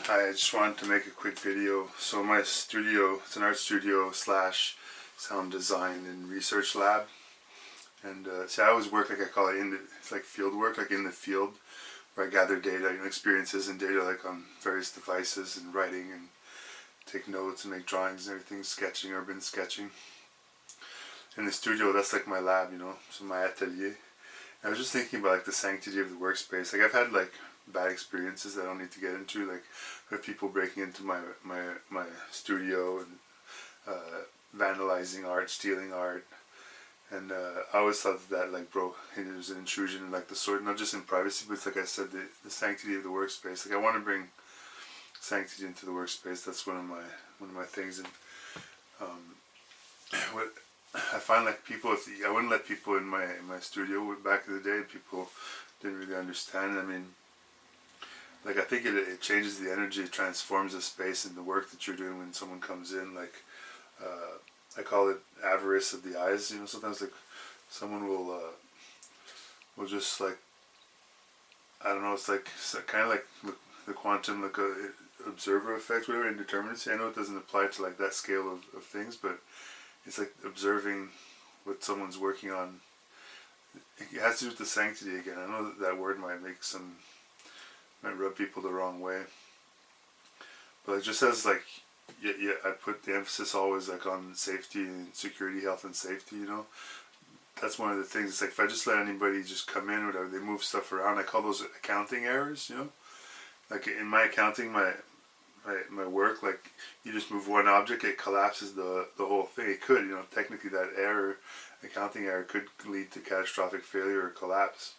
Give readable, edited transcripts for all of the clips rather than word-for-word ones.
Hi, I just wanted to make a quick video. So my studio, it's an art studio slash sound design and research lab. And see, I always work, like I call it, it's like field work, like in the field, where I gather data, experiences and data, like on various devices and writing and take notes and make drawings and everything, sketching, urban sketching. In the studio, that's like my lab, so my atelier. And I was just thinking about like the sanctity of the workspace. Like I've had like bad experiences that I don't need to get into, like with people breaking into my studio and vandalizing art, stealing art. And I always thought that like, bro, it was an intrusion in like the sort, not just in privacy, but it's like I said, the sanctity of the workspace. Like I want to bring sanctity into the workspace. That's one of my things. And what I find, like people, I wouldn't let people in my studio back in the day. People didn't really understand. I mean, like I think it changes the energy, it transforms the space and the work that you're doing when someone comes in. Like I call it avarice of the eyes. Sometimes like someone will just like, I don't know. It's like kind of like the quantum, like observer effect, whatever, indeterminacy. I know it doesn't apply to like that scale of things, but it's like observing what someone's working on. It has to do with the sanctity again. I know that word might rub people the wrong way, but it just says like, yeah, I put the emphasis always like on safety and security, health and safety. That's one of the things. It's like if I just let anybody just come in or whatever, they move stuff around. I call those accounting errors. Like in my accounting, my work, like you just move one object, it collapses the whole thing. It could, technically that error, accounting error, could lead to catastrophic failure or collapse.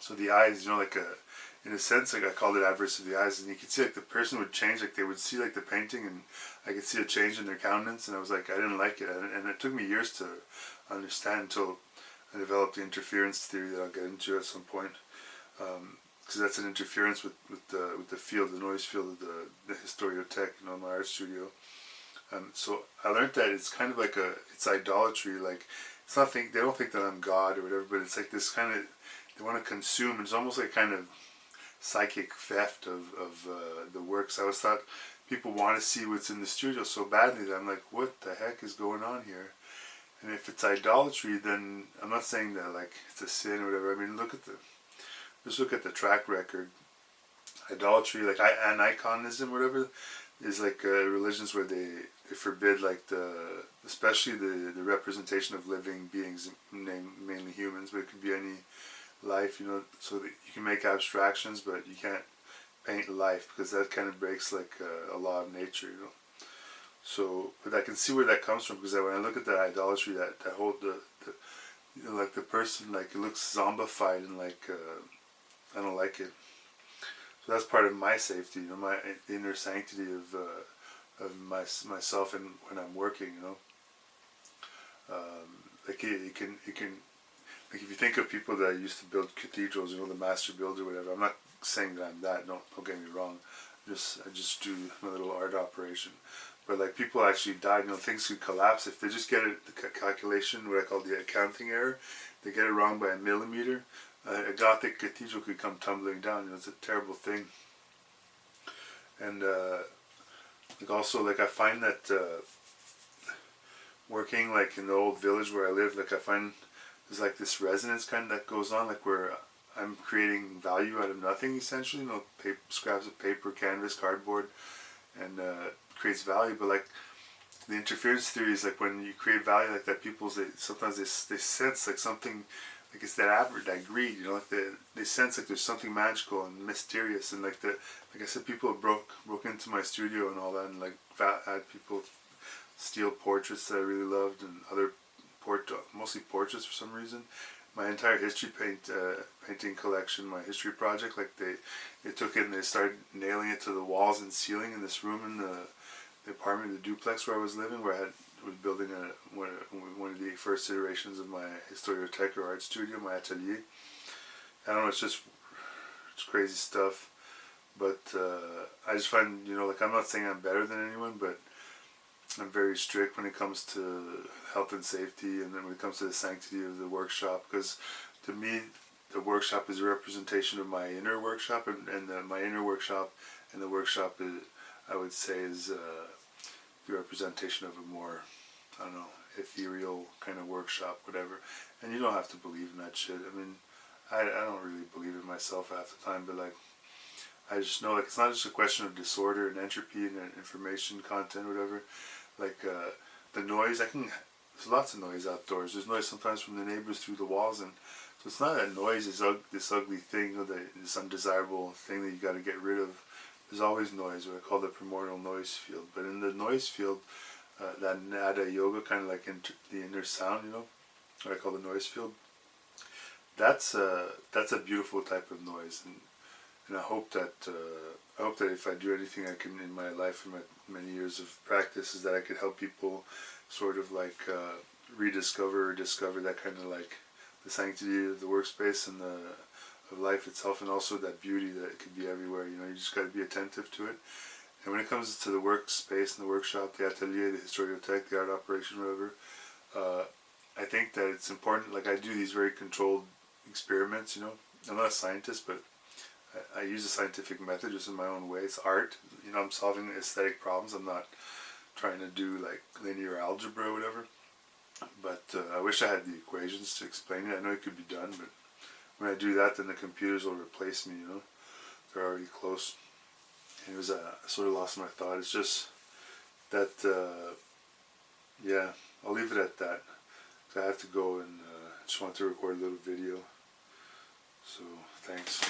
So the eyes, like in a sense, like I called it avarice of the eyes, and you could see like the person would change, like they would see like the painting, and I could see a change in their countenance, and I was like, I didn't like it, and it took me years to understand until I developed the interference theory that I'll get into at some point. Because that's an interference with the field, the noise field of the historiothèque, my art studio. So I learned that it's kind of like it's idolatry. Like it's not they don't think that I'm God or whatever, but it's like this kind of, they want to consume. It's almost like kind of psychic theft of the works. I always thought people want to see what's in the studio so badly that I'm like, what the heck is going on here? And if it's idolatry, then I'm not saying that like it's a sin or whatever. I mean, just look at the track record. Idolatry, like Aniconism, whatever, is like religions where they forbid like especially the representation of living beings, mainly humans, but it could be any life, so that you can make abstractions, but you can't paint life because that kind of breaks like a law of nature, So, but I can see where that comes from, because when I look at that idolatry, that whole like the person, like it looks zombified and like I don't like it. So that's part of my safety, my inner sanctity of myself, and when I'm working, like it can like if you think of people that used to build cathedrals, the master builder, whatever. I'm not saying that I'm that. Don't get me wrong. I just do my little art operation. But like people actually died. Things could collapse if they just get it. The calculation, what I call the accounting error, they get it wrong by a millimeter. A Gothic cathedral could come tumbling down. It's a terrible thing. And like also, like I find that working like in the old village where I live, like I find there's like this resonance kind of that goes on, like where I'm creating value out of nothing, essentially. Scraps of paper, canvas, cardboard, and creates value. But like the interference theory is like when you create value like that, sometimes they sense like something. Like it's that greed, like they sense like there's something magical and mysterious, and like I said, people have broke into my studio and all that, and like had people steal portraits that I really loved, and other mostly portraits for some reason. My entire history painting collection, my history project, like they took it and they started nailing it to the walls and ceiling in this room in the apartment, the duplex where I was living, where I was building one of the first iterations of my historiothèque or art studio, my atelier. I don't know, it's crazy stuff, but I just find, like I'm not saying I'm better than anyone, but I'm very strict when it comes to health and safety, and then when it comes to the sanctity of the workshop, because to me, the workshop is a representation of my inner workshop, and my inner workshop and the workshop is, I would say, is the representation of a more, I don't know, ethereal kind of workshop, whatever. And you don't have to believe in that shit. I mean, I don't really believe in myself half the time, but like, I just know, like, it's not just a question of disorder and entropy and information content, whatever. Like, the noise, there's lots of noise outdoors. There's noise sometimes from the neighbors through the walls, and so it's not that noise is this ugly thing, you know, this undesirable thing that you got to get rid of. There's always noise, what I call the primordial noise field. But in the noise field, that nada yoga, kind of like the inner sound, you know, what I call the noise field, that's a beautiful type of noise. And I hope that if I do anything I can in my life, in my many years of practice, is that I could help people sort of like rediscover or discover that kind of like the sanctity of the workspace and of life itself, and also that beauty that it could be everywhere. You know, you just got to be attentive to it. And when it comes to the workspace and the workshop, the atelier, the historiothèque, the art operation, whatever, I think that it's important. Like, I do these very controlled experiments. You know, I'm not a scientist, but I use a scientific method just in my own way. It's art. You know, I'm solving aesthetic problems. I'm not trying to do like linear algebra or whatever. But I wish I had the equations to explain it. I know it could be done, but when I do that, then the computers will replace me, you know. They're already close. And it was, I sort of lost my thought. It's just that, yeah, I'll leave it at that. So I have to go and just want to record a little video. So, thanks.